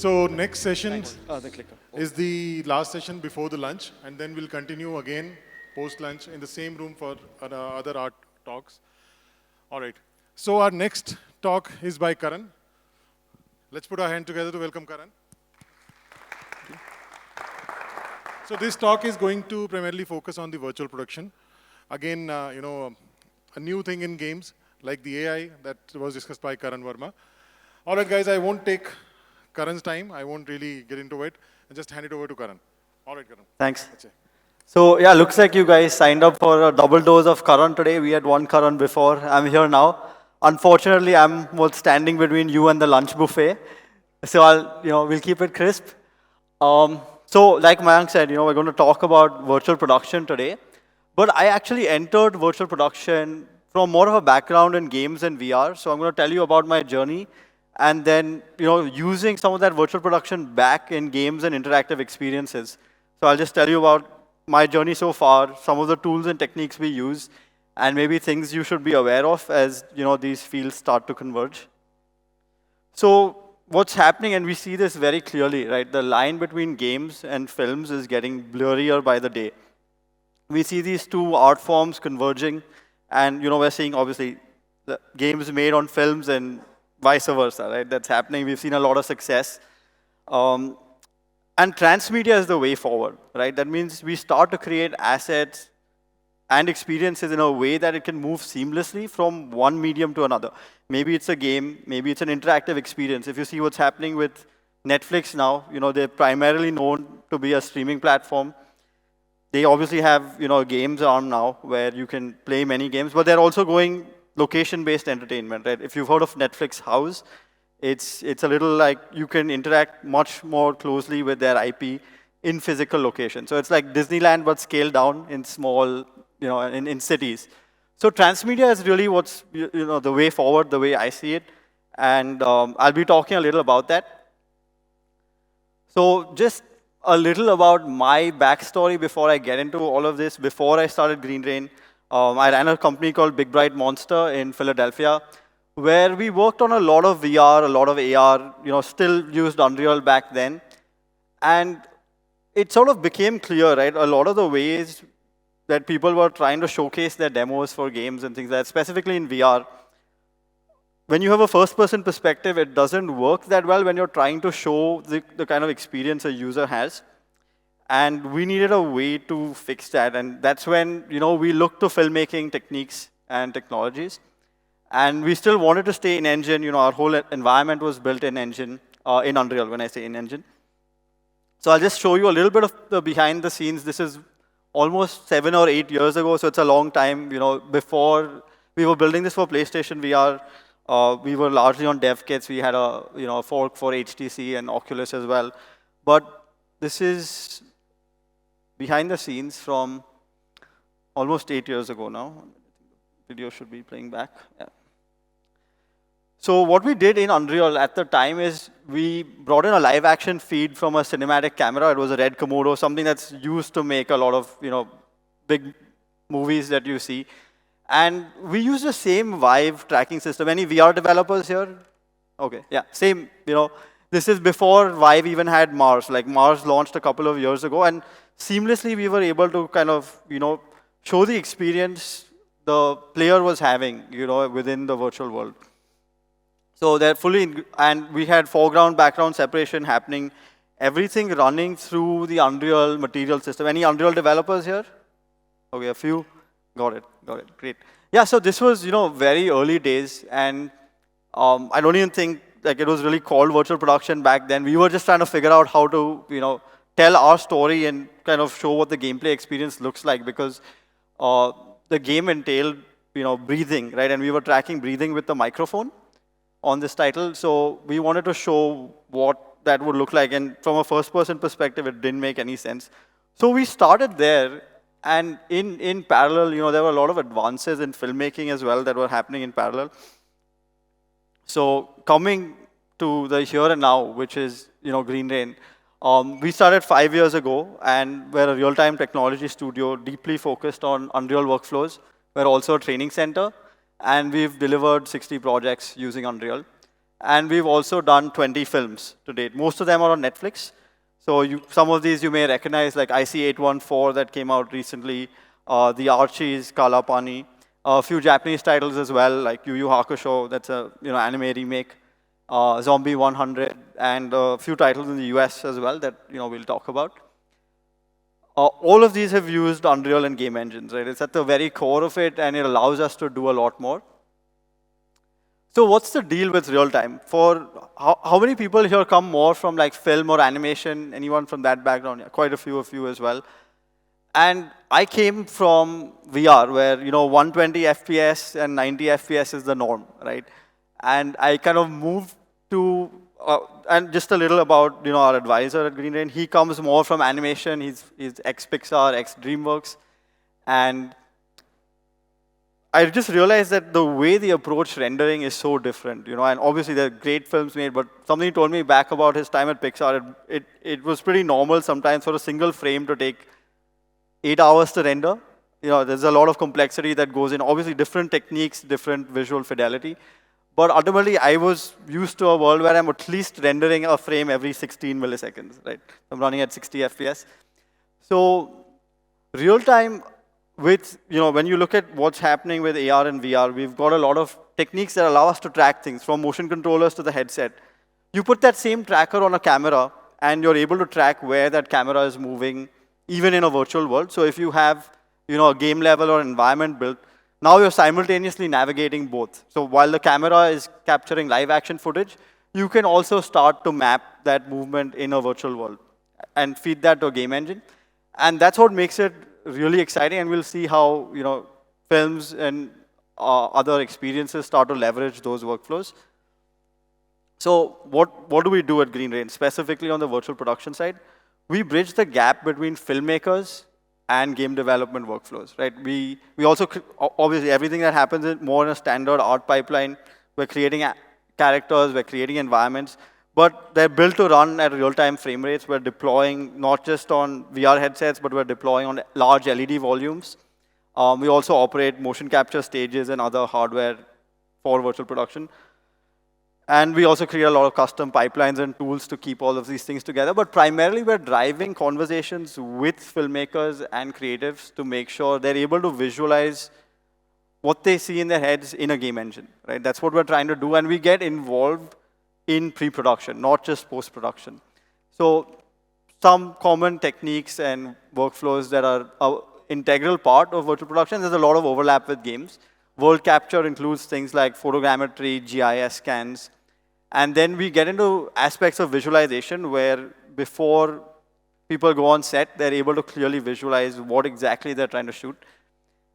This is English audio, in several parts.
So next session The clicker. is the last session before the lunch, and then we'll continue again post-lunch in the same room for other art talks. All right. So our next talk is by Karan. Let's put our hand together to welcome Karan. So this talk is going to primarily focus on the virtual production. Again, a new thing in games, like the AI that was discussed by Karan Verma. All right, guys, I won't take Karan's time. I won't really get into it. And just hand it over to Karan. All right, Karan. Thanks. So yeah, looks like you guys signed up for a double dose of Karan today. We had one Karan before. I'm here now. Unfortunately, I'm standing between you and the lunch buffet. So we'll keep it crisp. So like Mayank said, we're going to talk about virtual production today. But I actually entered virtual production from more of a background in games and VR. So I'm going to tell you about my journey and then using some of that virtual production back in games and interactive experiences. So I'll just tell you about my journey so far, some of the tools and techniques we use, and maybe things you should be aware of as these fields start to converge. So what's happening, and we see this very clearly, right? The line between games and films is getting blurrier by the day. We see these two art forms converging, and we're seeing obviously the games made on films and vice versa, right? That's happening. We've seen a lot of success. And transmedia is the way forward, right? That means we start to create assets and experiences in a way that it can move seamlessly from one medium to another. Maybe it's a game, maybe it's an interactive experience. If you see what's happening with Netflix now, they're primarily known to be a streaming platform. They obviously have a games arm now where you can play many games, but they're also going location-based entertainment, right? If you've heard of Netflix House, it's a little like you can interact much more closely with their IP in physical location. So it's like Disneyland, but scaled down in small, in cities. So transmedia is really what's the way forward, the way I see it, and I'll be talking a little about that. So just a little about my backstory before I get into all of this. Before I started Green Rain, I ran a company called Big Bright Monster in Philadelphia, where we worked on a lot of VR, a lot of AR, still used Unreal back then. And it sort of became clear, right? A lot of the ways that people were trying to showcase their demos for games and things like that, specifically in VR, when you have a first-person perspective, it doesn't work that well when you're trying to show the kind of experience a user has. And we needed a way to fix that. And that's when we looked to filmmaking techniques and technologies. And we still wanted to stay in engine. Our whole environment was built in engine, in Unreal, when I say in engine. So I'll just show you a little bit of the behind the scenes. This is almost 7 or 8 years ago, so it's a long time. Before we were building this for PlayStation VR, we were largely on dev kits. We had a fork for HTC and Oculus as well. But this is behind the scenes from almost 8 years ago now. Video should be playing back. Yeah. So what we did in Unreal at the time is we brought in a live action feed from a cinematic camera. It was a Red Komodo, something that's used to make a lot of big movies that you see. And we used the same Vive tracking system. Any VR developers here? Okay, yeah, same. This is before Vive even had Mars. Like Mars launched a couple of years ago, and seamlessly we were able to kind of show the experience the player was having within the virtual world. So they're fully, and we had foreground, background separation happening, everything running through the Unreal material system. Any Unreal developers here? Okay, a few. Got it, great. Yeah, so this was, very early days, and I don't even think it was really called virtual production back then. We were just trying to figure out how to, tell our story and kind of show what the gameplay experience looks like, because the game entailed, breathing, right? And we were tracking breathing with the microphone on this title. So we wanted to show what that would look like. And from a first-person perspective, it didn't make any sense. So we started there. And in parallel, there were a lot of advances in filmmaking as well that were happening in parallel. So coming to the here and now, which is Green Rain, we started 5 years ago, and we're a real-time technology studio deeply focused on Unreal workflows. We're also a training center, and we've delivered 60 projects using Unreal. And we've also done 20 films to date. Most of them are on Netflix. So some of these you may recognize, like IC814 that came out recently, The Archies, Kala Pani, a few Japanese titles as well, like Yu Yu Hakusho, that's a anime remake, Zombie 100, and a few titles in the US as well that we'll talk about. All of these have used Unreal and game engines, right? It's at the very core of it, and it allows us to do a lot more. So what's the deal with real time? For how many people here come more from like film or animation? Anyone from that background? Yeah, quite a few of you as well. And I came from VR, where 120 FPS and 90 FPS is the norm, right? And I kind of moved to, and just a little about our advisor at Green Rain. He comes more from animation. He's ex-Pixar, ex-DreamWorks, and I just realized that the way they approach rendering is so different, and obviously there are great films made, but something he told me back about his time at Pixar, it was pretty normal sometimes for a single frame to take 8 hours to render. There's a lot of complexity that goes in, obviously different techniques, different visual fidelity, but ultimately I was used to a world where I'm at least rendering a frame every 16 milliseconds, right? I'm running at 60 FPS. So real time, when you look at what's happening with AR and VR, we've got a lot of techniques that allow us to track things, from motion controllers to the headset. You put that same tracker on a camera, and you're able to track where that camera is moving, even in a virtual world. So if you have a game level or environment built, now you're simultaneously navigating both. So while the camera is capturing live action footage, you can also start to map that movement in a virtual world and feed that to a game engine. And that's what makes it really exciting, and we'll see how films and other experiences start to leverage those workflows. So what do we do at Green Rain, specifically on the virtual production side? We bridge the gap between filmmakers and game development workflows, right? We also, obviously, everything that happens is more in a standard art pipeline. We're creating characters, we're creating environments, but they're built to run at real-time frame rates. We're deploying not just on VR headsets, but we're deploying on large LED volumes. We also operate motion capture stages and other hardware for virtual production. And we also create a lot of custom pipelines and tools to keep all of these things together. But primarily, we're driving conversations with filmmakers and creatives to make sure they're able to visualize what they see in their heads in a game engine, right? That's what we're trying to do. And we get involved in pre-production, not just post-production. So some common techniques and workflows that are an integral part of virtual production, there's a lot of overlap with games. World capture includes things like photogrammetry, GIS scans, and then we get into aspects of visualization where before people go on set, they're able to clearly visualize what exactly they're trying to shoot.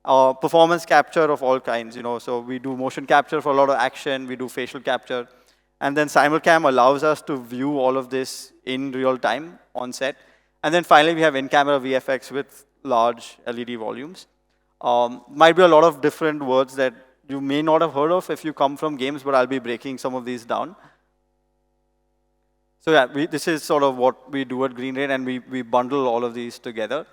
Performance capture of all kinds, so we do motion capture for a lot of action, we do facial capture, and then Simulcam allows us to view all of this in real time on set. And then finally, we have in-camera VFX with large LED volumes. Might be a lot of different words that you may not have heard of if you come from games, but I'll be breaking some of these down. So yeah, this is sort of what we do at Green Rain, and we bundle all of these together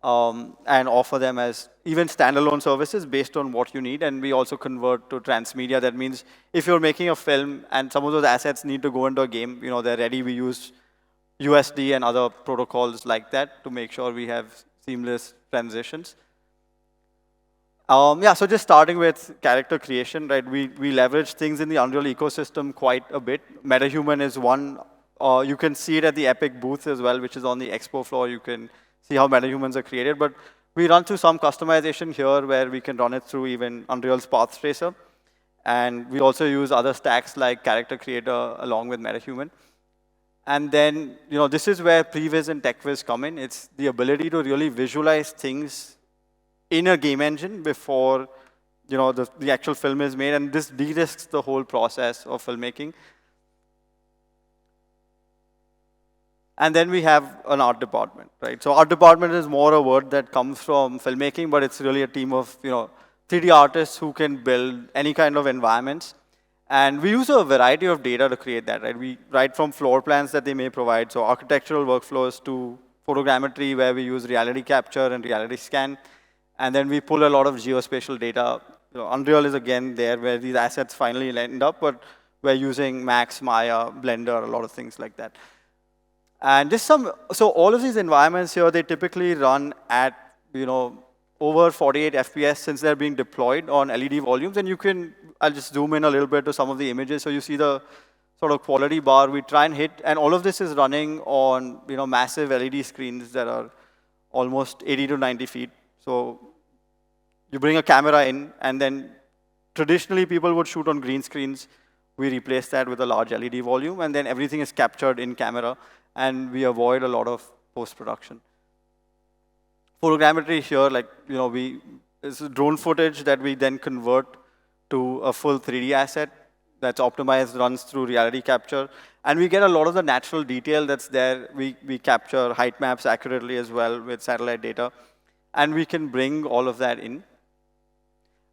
and offer them as even standalone services based on what you need. And we also convert to transmedia. That means if you're making a film and some of those assets need to go into a game, they're ready. We use USD and other protocols like that to make sure we have seamless transitions. Yeah, so just starting with character creation, right? We leverage things in the Unreal ecosystem quite a bit. MetaHuman is one. You can see it at the Epic booth as well, which is on the expo floor. You can see how MetaHumans are created. But we run through some customization here where we can run it through even Unreal's Path Tracer. And we also use other stacks like Character Creator along with MetaHuman. And then, this is where Previs and TechViz come in. It's the ability to really visualize things in a game engine before the actual film is made, and this de-risks the whole process of filmmaking. And then we have an art department, right? So art department is more a word that comes from filmmaking, but it's really a team of 3D artists who can build any kind of environments. And we use a variety of data to create that, right? We write from floor plans that they may provide, so architectural workflows to photogrammetry where we use reality capture and reality scan. And then we pull a lot of geospatial data. Unreal is again there where these assets finally end up, but we're using Max, Maya, Blender, a lot of things like that. And just so all of these environments here, they typically run at, over 48 FPS since they're being deployed on LED volumes. And I'll just zoom in a little bit to some of the images. So you see the sort of quality bar we try and hit. And all of this is running on, massive LED screens that are almost 80 to 90 feet. So you bring a camera in, and then traditionally people would shoot on green screens. We replace that with a large LED volume, and then everything is captured in camera, and we avoid a lot of post-production. Photogrammetry here, it's drone footage that we then convert to a full 3D asset that's optimized, runs through reality capture. And we get a lot of the natural detail that's there. We capture height maps accurately as well with satellite data. And we can bring all of that in.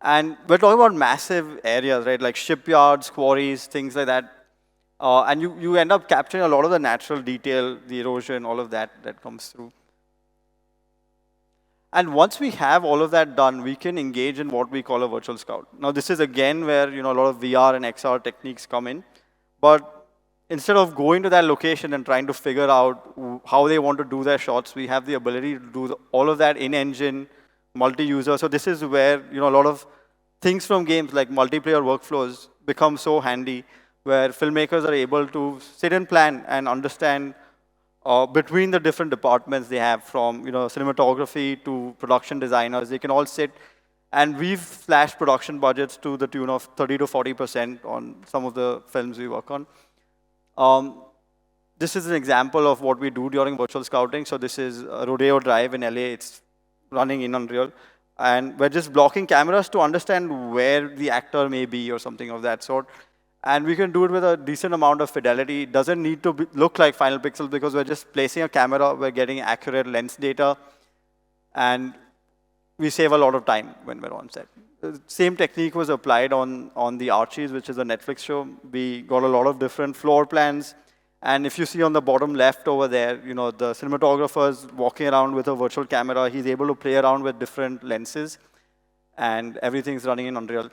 And we're talking about massive areas, right? Like shipyards, quarries, things like that. And you end up capturing a lot of the natural detail, the erosion, all of that comes through. And once we have all of that done, we can engage in what we call a virtual scout. Now, this is again where a lot of VR and XR techniques come in. But instead of going to that location and trying to figure out how they want to do their shots, we have the ability to do all of that in-engine, multi-user. So this is where a lot of things from games like multiplayer workflows become so handy, where filmmakers are able to sit and plan and understand between the different departments they have, from cinematography to production designers. They can all sit, and we've slashed production budgets to the tune of 30 to 40% on some of the films we work on. This is an example of what we do during virtual scouting. So this is Rodeo Drive in LA. It's running in Unreal. And we're just blocking cameras to understand where the actor may be or something of that sort. And we can do it with a decent amount of fidelity. It doesn't need to look like final pixels because we're just placing a camera, we're getting accurate lens data, and we save a lot of time when we're on set. The same technique was applied on the Archies, which is a Netflix show. We got a lot of different floor plans. And if you see on the bottom left over there, the cinematographer's walking around with a virtual camera. He's able to play around with different lenses, and everything's running in Unreal.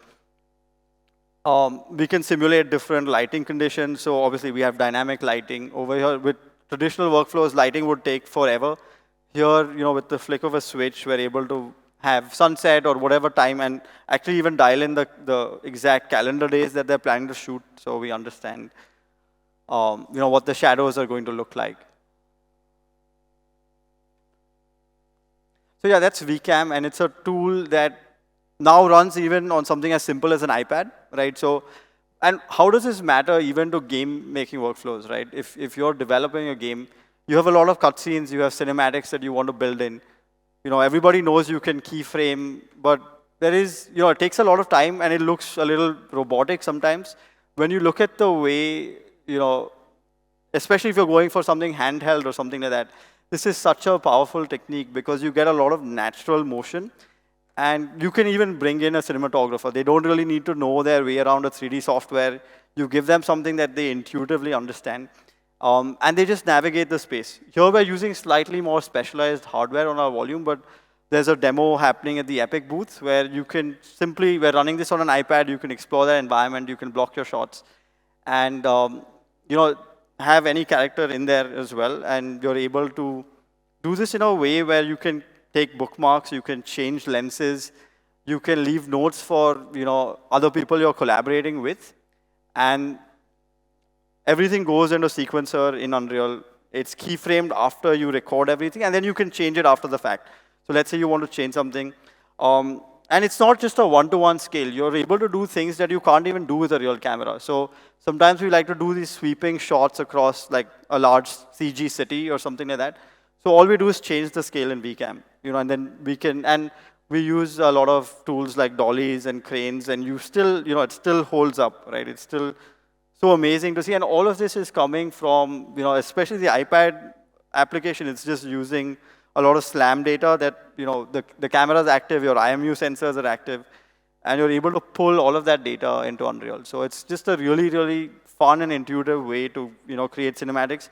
We can simulate different lighting conditions. So obviously, we have dynamic lighting. Over here, with traditional workflows, lighting would take forever. Here, with the flick of a switch, we're able to have sunset or whatever time, and actually even dial in the exact calendar days that they're planning to shoot, so we understand what the shadows are going to look like. So yeah, that's VCam, and it's a tool that now runs even on something as simple as an iPad, right? So, and how does this matter even to game making workflows, right? If you're developing a game, you have a lot of cutscenes, you have cinematics that you want to build in. Everybody knows you can keyframe, but there is, it takes a lot of time, and it looks a little robotic sometimes. When you look at the way, especially if you're going for something handheld or something like that, this is such a powerful technique because you get a lot of natural motion. And you can even bring in a cinematographer. They don't really need to know their way around a 3D software. You give them something that they intuitively understand, and they just navigate the space. Here we're using slightly more specialized hardware on our volume, but there's a demo happening at the Epic booth where you can simply, we're running this on an iPad, you can explore that environment, you can block your shots, and have any character in there as well. And you're able to do this in a way where you can take bookmarks, you can change lenses, you can leave notes for other people you're collaborating with, and everything goes into sequencer in Unreal. It's keyframed after you record everything, and then you can change it after the fact. So let's say you want to change something, and it's not just a one-to-one scale. You're able to do things that you can't even do with a real camera. So sometimes we like to do these sweeping shots across like a large CG city or something like that. So all we do is change the scale in VCam, and then we use a lot of tools like dollies and cranes, and it still holds up, right? It's still so amazing to see, and all of this is coming from, especially the iPad application. It's just using a lot of SLAM data that, the camera is active, your IMU sensors are active, and you're able to pull all of that data into Unreal. So it's just a really, really fun and intuitive way to, create cinematics.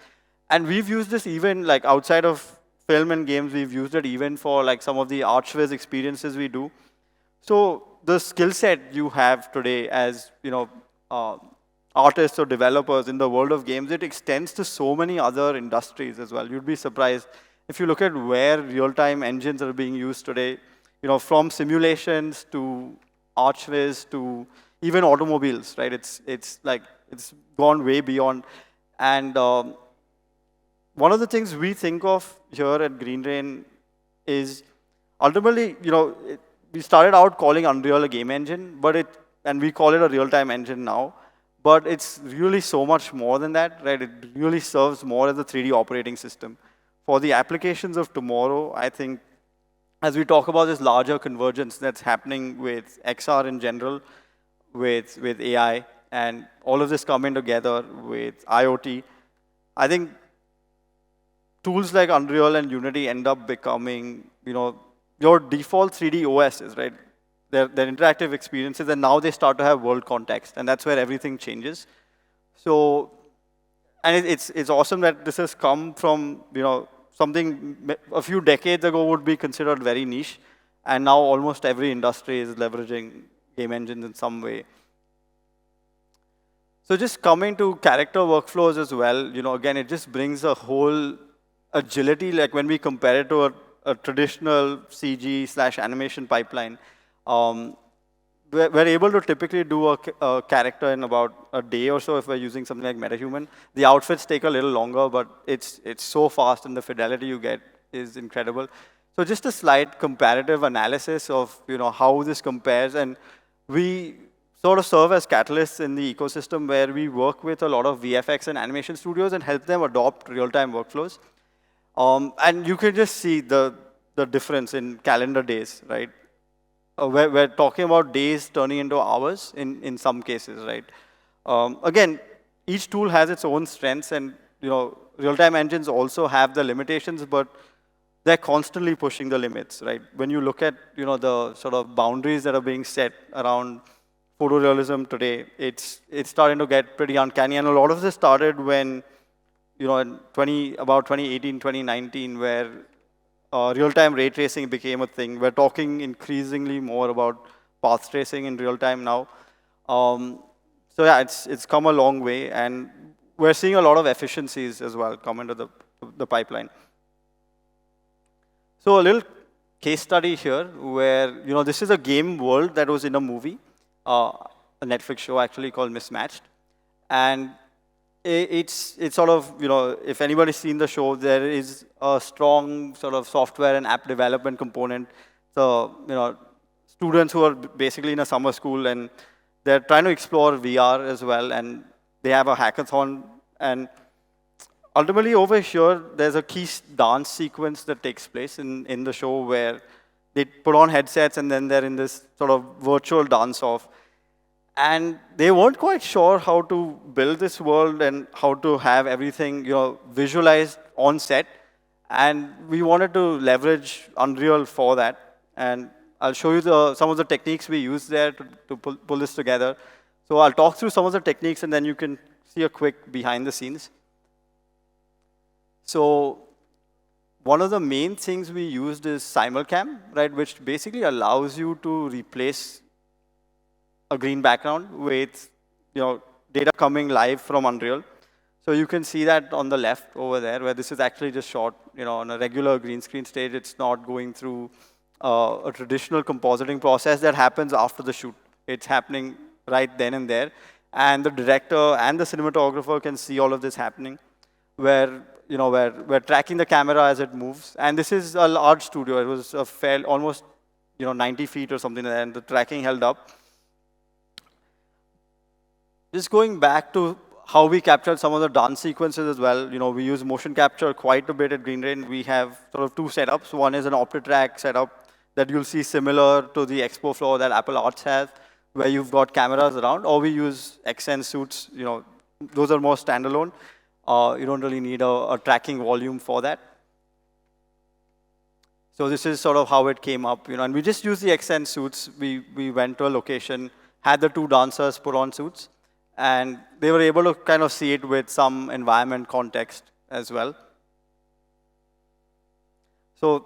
And we've used this even like outside of film and games. We've used it even for like some of the ArchViz experiences we do. So the skill set you have today as artists or developers in the world of games, it extends to so many other industries as well. You'd be surprised if you look at where real-time engines are being used today, from simulations to archways to even automobiles, right? It's gone way beyond. And one of the things we think of here at Green Rain is ultimately, we started out calling Unreal a game engine, and we call it a real-time engine now. But it's really so much more than that, right? It really serves more as a 3D operating system. For the applications of tomorrow, I think, as we talk about this larger convergence that's happening with XR in general, with AI, and all of this coming together with IoT, I think tools like Unreal and Unity end up becoming, your default 3D OSs, right? They're interactive experiences, and now they start to have world context, and that's where everything changes. So, and it's awesome that this has come from, something a few decades ago would be considered very niche, and now almost every industry is leveraging game engines in some way. So just coming to character workflows as well, again, it just brings a whole agility, like when we compare it to a traditional CG/animation pipeline. We're able to typically do a character in about a day or so if we're using something like MetaHuman. The outfits take a little longer, but it's so fast, and the fidelity you get is incredible. So just a slight comparative analysis of how this compares, and we sort of serve as catalysts in the ecosystem where we work with a lot of VFX and animation studios and help them adopt real-time workflows. And you can just see the difference in calendar days, right? We're talking about days turning into hours in some cases, right? Again, each tool has its own strengths, and real-time engines also have the limitations, but they're constantly pushing the limits, right? When you look at the sort of boundaries that are being set around photorealism today, it's starting to get pretty uncanny, and a lot of this started when in about 2018, 2019, where real-time ray tracing became a thing. We're talking increasingly more about path tracing in real time now. So yeah, it's come a long way, and we're seeing a lot of efficiencies as well come into the pipeline. So a little case study here where, this is a game world that was in a movie, a Netflix show actually called Mismatched. And it's sort of, if anybody's seen the show, there is a strong sort of software and app development component. So, students who are basically in a summer school, and they're trying to explore VR as well, and they have a hackathon. And ultimately over here, there's a key dance sequence that takes place in the show where they put on headsets, and then they're in this sort of virtual dance-off. And they weren't quite sure how to build this world and how to have everything, visualized on set. And we wanted to leverage Unreal for that. And I'll show you some of the techniques we used there to pull this together. So I'll talk through some of the techniques, and then you can see a quick behind the scenes. So one of the main things we used is Simulcam, right, which basically allows you to replace a green background with data coming live from Unreal. So you can see that on the left over there, where this is actually just shot on a regular green screen stage. It's not going through a traditional compositing process that happens after the shoot. It's happening right then and there. And the director and the cinematographer can see all of this happening, where we're tracking the camera as it moves. And this is a large studio. It was almost 90 feet or something like that, and the tracking held up. Just going back to how we captured some of the dance sequences as well, we use motion capture quite a bit at Green Rain. We have sort of two setups. One is an OptiTrack setup that you'll see similar to the expo floor that Apple Arts has, where you've got cameras around, or we use XN suits. Those are more standalone. You don't really need a tracking volume for that. So this is sort of how it came up, and we just used the XN suits. We went to a location, had the two dancers put on suits, and they were able to kind of see it with some environment context as well. So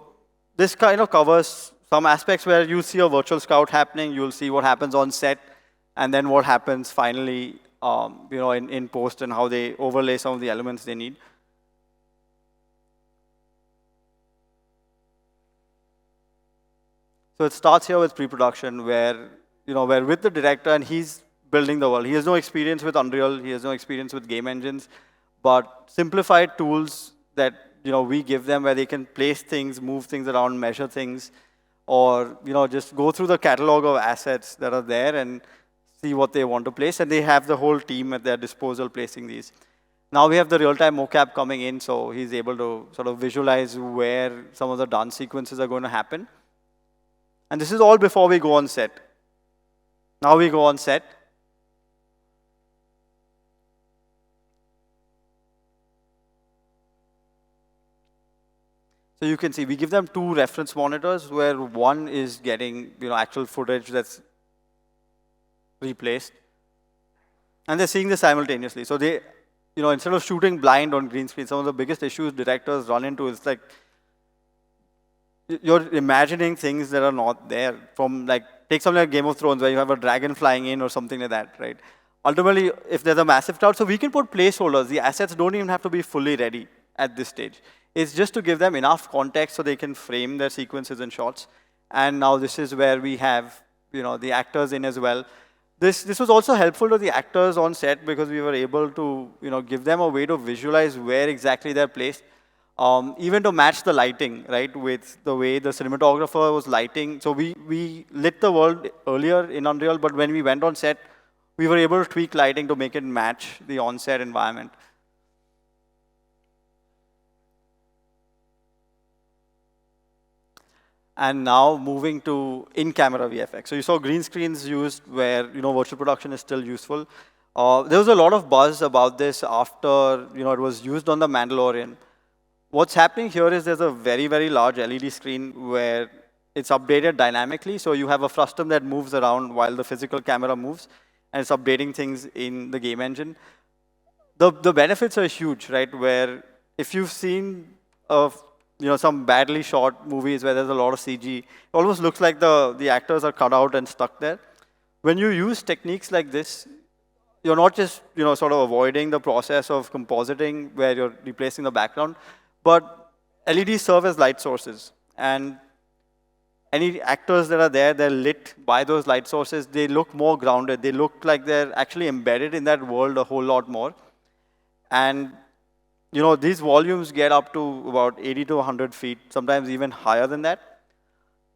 this kind of covers some aspects where you'll see a virtual scout happening, you'll see what happens on set, and then what happens finally in post and how they overlay some of the elements they need. So it starts here with pre-production where, where with the director and he's building the world. He has no experience with Unreal. He has no experience with game engines, but simplified tools that, we give them where they can place things, move things around, measure things, or, just go through the catalog of assets that are there and see what they want to place. And they have the whole team at their disposal placing these. Now we have the real-time mocap coming in, so he's able to sort of visualize where some of the dance sequences are going to happen. And this is all before we go on set. Now we go on set. So you can see we give them 2 reference monitors where one is getting actual footage that's replaced. And they're seeing this simultaneously. So they, instead of shooting blind on green screen, some of the biggest issues directors run into is like, you're imagining things that are not there. From take something like Game of Thrones where you have a dragon flying in or something like that, right? Ultimately, if there's a massive crowd, so we can put placeholders. The assets don't even have to be fully ready at this stage. It's just to give them enough context so they can frame their sequences and shots. And now this is where we have, the actors in as well. This was also helpful to the actors on set because we were able to, give them a way to visualize where exactly they're placed. Even to match the lighting, right, with the way the cinematographer was lighting. So we lit the world earlier in Unreal, but when we went on set, we were able to tweak lighting to make it match the on-set environment. And now moving to in-camera VFX. So you saw green screens used where, virtual production is still useful. There was a lot of buzz about this after, it was used on The Mandalorian. What's happening here is there's a very, very large LED screen where it's updated dynamically. So you have a frustum that moves around while the physical camera moves, and it's updating things in the game engine. The benefits are huge, right? Where if you've seen some badly shot movies where there's a lot of CG, it almost looks like the actors are cut out and stuck there. When you use techniques like this, you're not just sort of avoiding the process of compositing where you're replacing the background, but LEDs serve as light sources. And any actors that are there, they're lit by those light sources. They look more grounded. They look like they're actually embedded in that world a whole lot more. And these volumes get up to about 80 to 100 feet, sometimes even higher than that.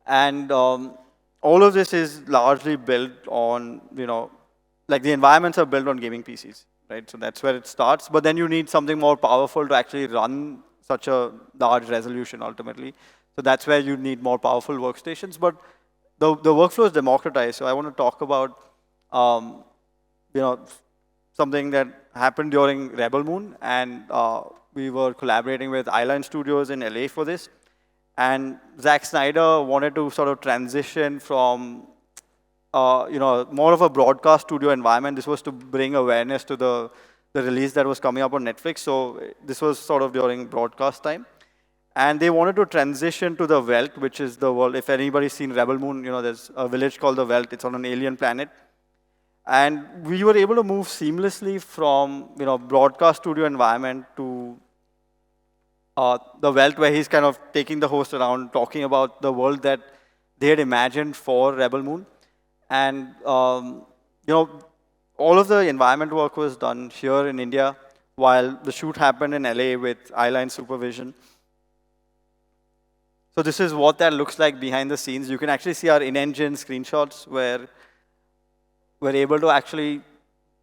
And all of this is largely built on, the environments are built on gaming PCs, right? So that's where it starts. But then you need something more powerful to actually run such a large resolution ultimately. So that's where you need more powerful workstations. But the workflow is democratized. So I want to talk about, something that happened during Rebel Moon. And we were collaborating with Eyeline Studios in LA for this. And Zack Snyder wanted to sort of transition from more of a broadcast studio environment. This was to bring awareness to the release that was coming up on Netflix. So this was sort of during broadcast time. And they wanted to transition to the Welt, which is the world. If anybody's seen Rebel Moon, there's a village called the Welt. It's on an alien planet. And we were able to move seamlessly from broadcast studio environment to the Welt, where he's kind of taking the host around, talking about the world that they had imagined for Rebel Moon. And all of the environment work was done here in India, while the shoot happened in LA with Eyeline supervision. So this is what that looks like behind the scenes. You can actually see our in-engine screenshots where we're able to actually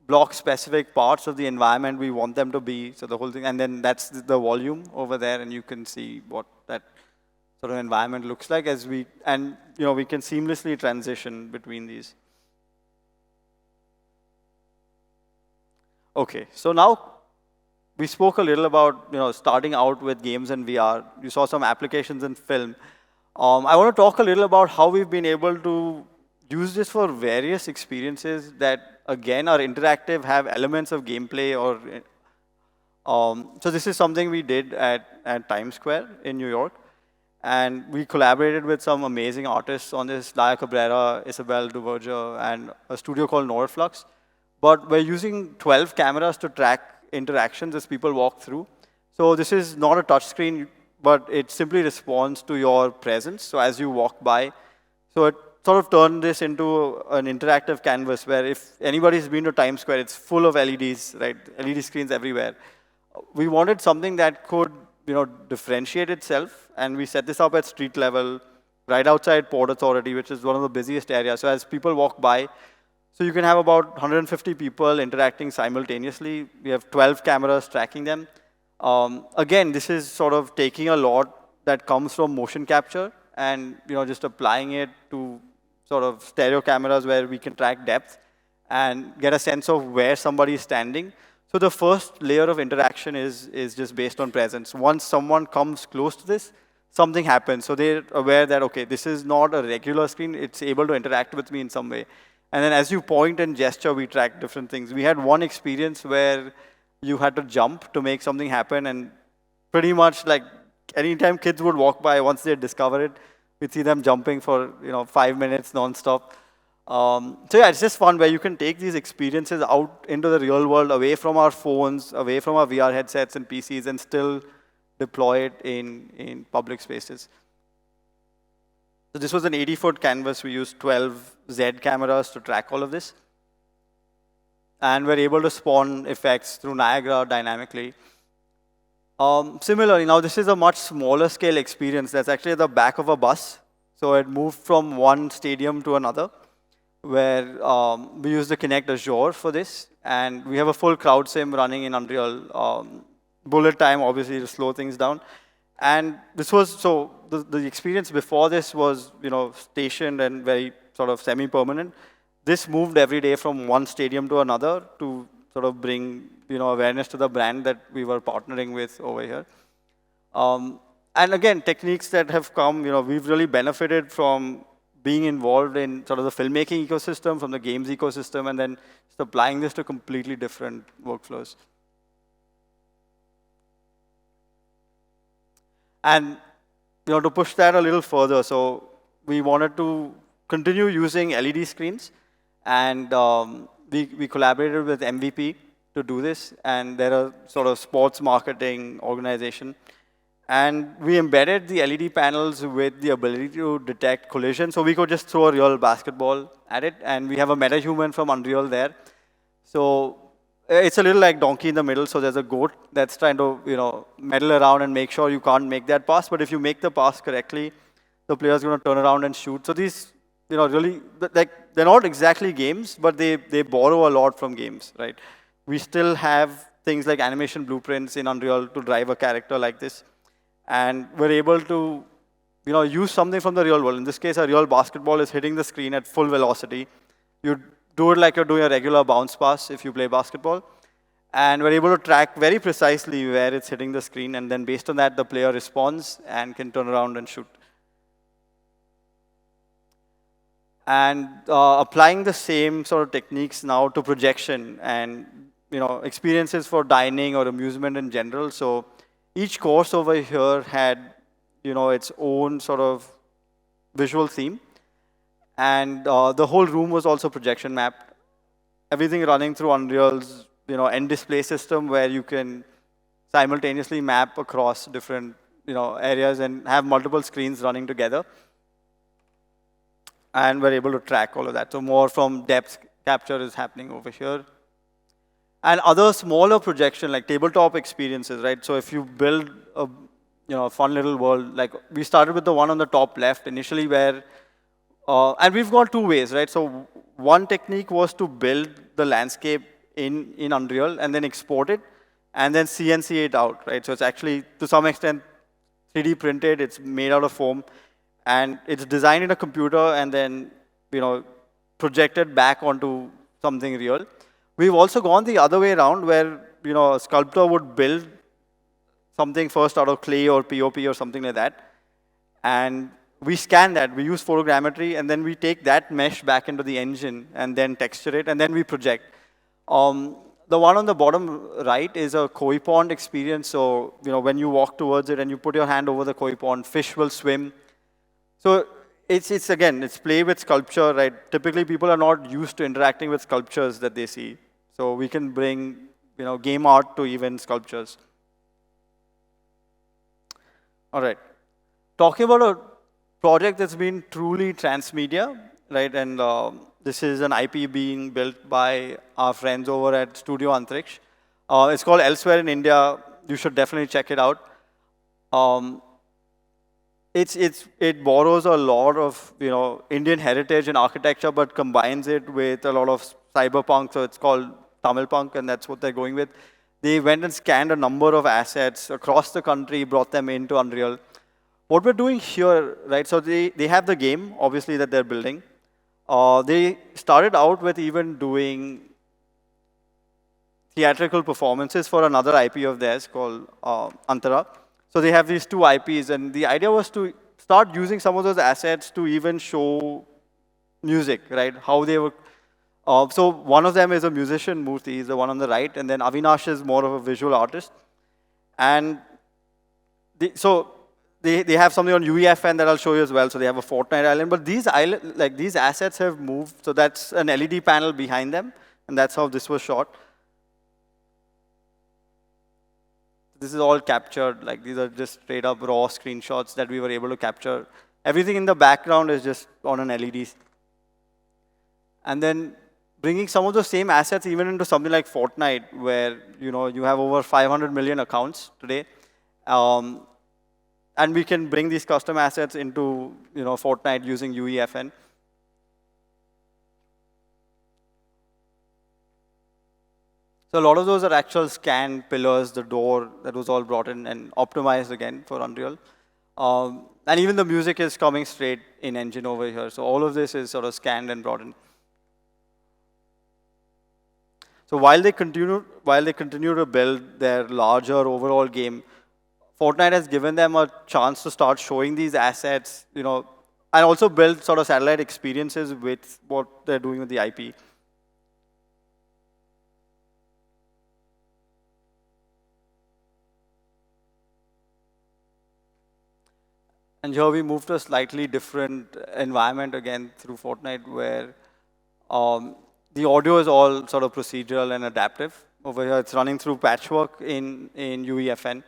block specific parts of the environment we want them to be. So the whole thing, and then that's the volume over there, and you can see what that sort of environment looks like as we can seamlessly transition between these. Okay, so now we spoke a little about starting out with games and VR. You saw some applications in film. I want to talk a little about how we've been able to use this for various experiences that, again, are interactive, have elements of gameplay. So this is something we did at Times Square in New York. And we collaborated with some amazing artists on this, Daya Cabrera, Isabel Duverger, and a studio called Norflux. but we're using 12 cameras to track interactions as people walk through. So this is not a touch screen, but it simply responds to your presence. So as you walk by, so it sort of turned this into an interactive canvas where if anybody's been to Times Square, it's full of LEDs, right? LED screens everywhere. We wanted something that could, differentiate itself, and we set this up at street level, right outside Port Authority, which is one of the busiest areas. So as people walk by, so you can have about 150 people interacting simultaneously. We have 12 cameras tracking them. Again, this is sort of taking a lot that comes from motion capture and just applying it to sort of stereo cameras where we can track depth and get a sense of where somebody is standing. So the first layer of interaction is just based on presence. Once someone comes close to this, something happens. So they're aware that, okay, this is not a regular screen. It's able to interact with me in some way. And then as you point and gesture, we track different things. We had one experience where you had to jump to make something happen, and pretty much like anytime kids would walk by, once they discover it, we'd see them jumping for 5 minutes nonstop. So yeah, it's just fun where you can take these experiences out into the real world, away from our phones, away from our VR headsets and PCs, and still deploy it in public spaces. So this was an 80-foot canvas. We used 12 Z cameras to track all of this. And we're able to spawn effects through Niagara dynamically. Similarly, now this is a much smaller scale experience that's actually at the back of a bus. So it moved from one stadium to another, where we use the Kinect Azure for this. And we have a full crowd sim running in Unreal. Bullet time, obviously, to slow things down. And this was, so the experience before this was, stationed and very sort of semi-permanent. This moved every day from one stadium to another to sort of bring, awareness to the brand that we were partnering with over here. And again, techniques that have come, we've really benefited from being involved in sort of the filmmaking ecosystem, from the games ecosystem, and then just applying this to completely different workflows. And to push that a little further, so we wanted to continue using LED screens, and we collaborated with MVP to do this, and they're a sort of sports marketing organization. And we embedded the LED panels with the ability to detect collision, so we could just throw a real basketball at it, and we have a metahuman from Unreal there. So it's a little like donkey in the middle, so there's a goat that's trying to, meddle around and make sure you can't make that pass, but if you make the pass correctly, the player's going to turn around and shoot. So these, really, like, they're not exactly games, but they borrow a lot from games, right? We still have things like animation blueprints in Unreal to drive a character like this, and we're able to, use something from the real world. In this case, a real basketball is hitting the screen at full velocity. You do it like you're doing a regular bounce pass if you play basketball. And we're able to track very precisely where it's hitting the screen, and then based on that, the player responds and can turn around and shoot. And applying the same sort of techniques now to projection and experiences for dining or amusement in general. So each course over here had its own sort of visual theme. And the whole room was also projection mapped. Everything running through Unreal's end display system, where you can simultaneously map across different areas and have multiple screens running together. And we're able to track all of that. So more from depth capture is happening over here. And other smaller projection, like tabletop experiences, right? So if you build a fun little world, like we started with the one on the top left initially, where and we've got two ways, right? So one technique was to build the landscape in Unreal and then export it and then CNC it out, right? So it's actually, to some extent, 3D printed. It's made out of foam, and it's designed in a computer and then projected back onto something real. We've also gone the other way around, where a sculptor would build something first out of clay or POP or something like that, and we scan that. We use photogrammetry, and then we take that mesh back into the engine and then texture it, and then we project. The one on the bottom right is a koi pond experience. So when you walk towards it and you put your hand over the koi pond, fish will swim. So it's play with sculpture, right? Typically, people are not used to interacting with sculptures that they see. So we can bring game art to even sculptures. All right. Talking about a project that's been truly transmedia, right? And this is an IP being built by our friends over at Studio Antriksh. It's called Elsewhere in India. You should definitely check it out. Um, it borrows a lot of Indian heritage and architecture, but combines it with a lot of cyberpunk. So it's called Tamil punk, and that's what they're going with. They went and scanned a number of assets across the country, brought them into Unreal. What we're doing here, right? So they have the game, obviously, that they're building. They started out with even doing theatrical performances for another IP of theirs called Antara. So they have these two IPs, and the idea was to start using some of those assets to even show music, right? How they were. So one of them is a musician, Murthy, is the one on the right, and then Avinash is more of a visual artist. And they have something on UEFN that I'll show you as well. So they have a Fortnite island, but these assets have moved. So that's an LED panel behind them, and that's how this was shot. This is all captured, like these are just straight up raw screenshots that we were able to capture. Everything in the background is just on an LED. And then bringing some of the same assets even into something like Fortnite, where you have over 500 million accounts today. And we can bring these custom assets into Fortnite using UEFN. So a lot of those are actual scanned pillars, the door that was all brought in and optimized again for Unreal. And even the music is coming straight in engine over here. So all of this is sort of scanned and brought in. So while they continue to build their larger overall game, Fortnite has given them a chance to start showing these assets, and also build sort of satellite experiences with what they're doing with the IP. And here we move to a slightly different environment again through Fortnite, where the audio is all sort of procedural and adaptive. Over here, it's running through patchwork in UEFN.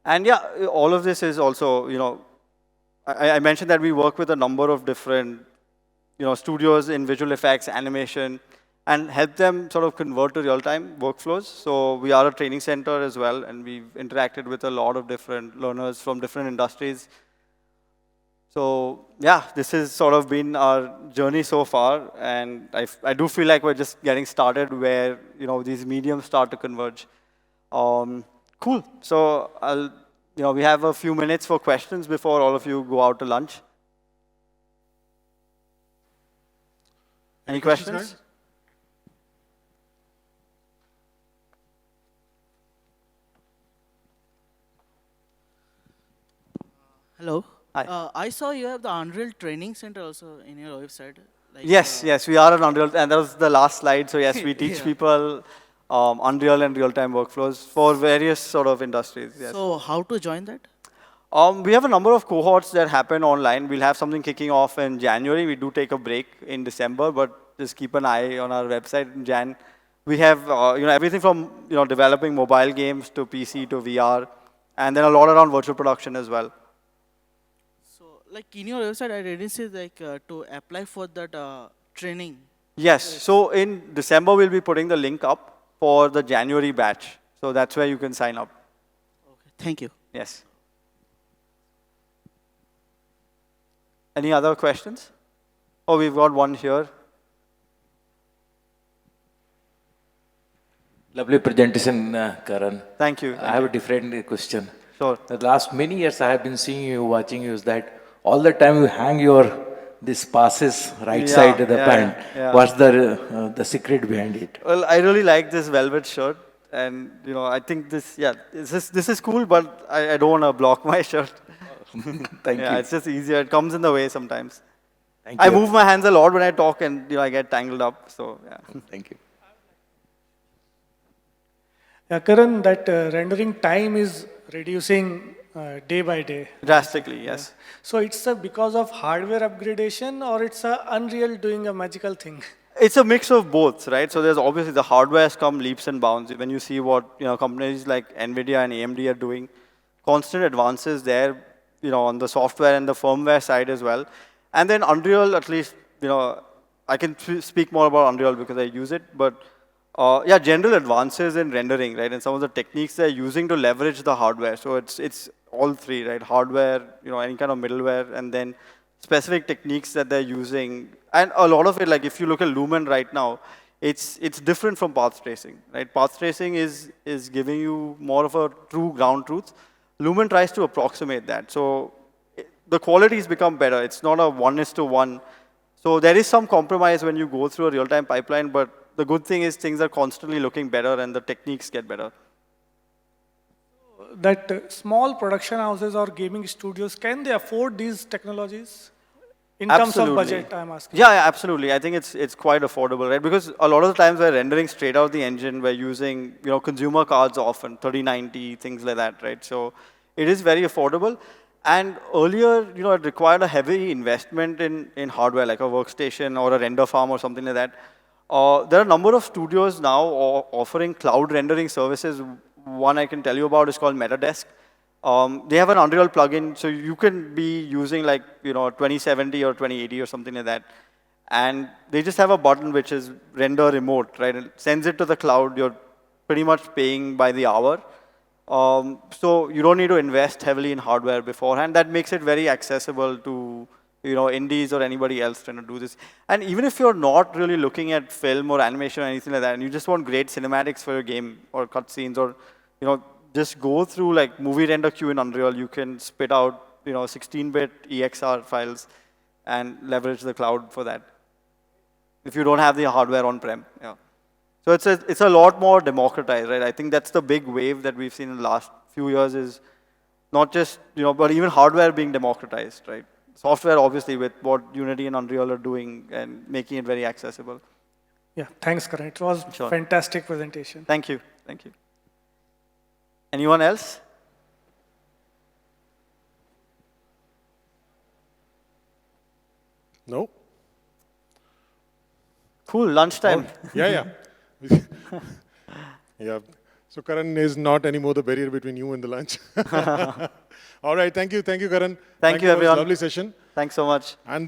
And yeah, all of this is also, I mentioned that we work with a number of different, studios in visual effects, animation, and help them sort of convert to real-time workflows. So we are a training center as well, and we've interacted with a lot of different learners from different industries. So yeah, this has sort of been our journey so far, and I do feel like we're just getting started where these mediums start to converge. Cool. So we have a few minutes for questions before all of you go out to lunch. Any questions? Hello. Hi. I saw you have the Unreal Training Center also in your website. Like, Yes, we are an Unreal, and that was the last slide. So yes, we teach Yeah. people Unreal and real-time workflows for various sort of industries. Yes. So how to join that? We have a number of cohorts that happen online. We'll have something kicking off in January. We do take a break in December, but just keep an eye on our website in Jan. We have everything from developing mobile games to PC to VR, and then a lot around virtual production as well. So like in your website, I didn't see like to apply for that training. Yes. So in December, we'll be putting the link up for the January batch. So that's where you can sign up. Okay. Thank you. Yes. Any other questions? Oh, we've got one here. Lovely presentation, Karan. Thank you. I have a different question. Sure. The last many years I have been seeing you, watching you, is that all the time you hang this passes right side of the pant. Yeah. What's the secret behind it? Well, I really like this velvet shirt, and I think this is cool, but I don't want to block my shirt. Thank Yeah, you. it's just easier. It comes in the way sometimes. Thank I you. move my hands a lot when I talk, and I get tangled up. So yeah. Thank you. Yeah, Karan, that rendering time is reducing day by day. Drastically, yes. So it's because of hardware upgradation, or it's Unreal doing a magical thing? It's a mix of both, right? So there's obviously the hardware has come leaps and bounds. When you see what companies like NVIDIA and AMD are doing, constant advances there, on the software and the firmware side as well. And then Unreal, at least, I can speak more about Unreal because I use it, but yeah, general advances in rendering, right? And some of the techniques they're using to leverage the hardware. So it's all three, right? Hardware, any kind of middleware, and then specific techniques that they're using. And a lot of it, like if you look at Lumen right now, it's different from path tracing, right? Path tracing is giving you more of a true ground truth. Lumen tries to approximate that. So the quality has become better. It's not a 1:1. So there is some compromise when you go through a real-time pipeline, but the good thing is things are constantly looking better and the techniques get better. That small production houses or gaming studios, can they afford these technologies? In terms of budget, I'm asking. Yeah, absolutely. I think it's quite affordable, right? Because a lot of the times we're rendering straight out the engine. We're using, consumer cards often, 3090, things like that, right? So it is very affordable. And earlier, it required a heavy investment in hardware, like a workstation or a render farm or something like that. There are a number of studios now offering cloud rendering services. One I can tell you about is called Metadesk. They have an Unreal plugin, so you can be using like 2070 or 2080 or something like that. And they just have a button which is render remote, right? It sends it to the cloud. You're pretty much paying by the hour. So you don't need to invest heavily in hardware beforehand. That makes it very accessible to indies or anybody else trying to do this. And even if you're not really looking at film or animation or anything like that, and you just want great cinematics for your game or cutscenes or just go through like movie render queue in Unreal, you can spit out 16-bit EXR files and leverage the cloud for that. If you don't have the hardware on-prem, yeah. So it's a lot more democratized, right? I think that's the big wave that we've seen in the last few years is not just, but even hardware being democratized, right? Software, obviously, with what Unity and Unreal are doing and making it very accessible. Yeah, thanks, Karan. It was Sure. fantastic presentation. Thank you. Thank you. Anyone else? No? Cool, lunchtime. Yeah. Yeah. So Karan is not anymore the barrier between you and the lunch. All right, thank you, Karan. Thank you, for this everyone. lovely session. Thanks so much. And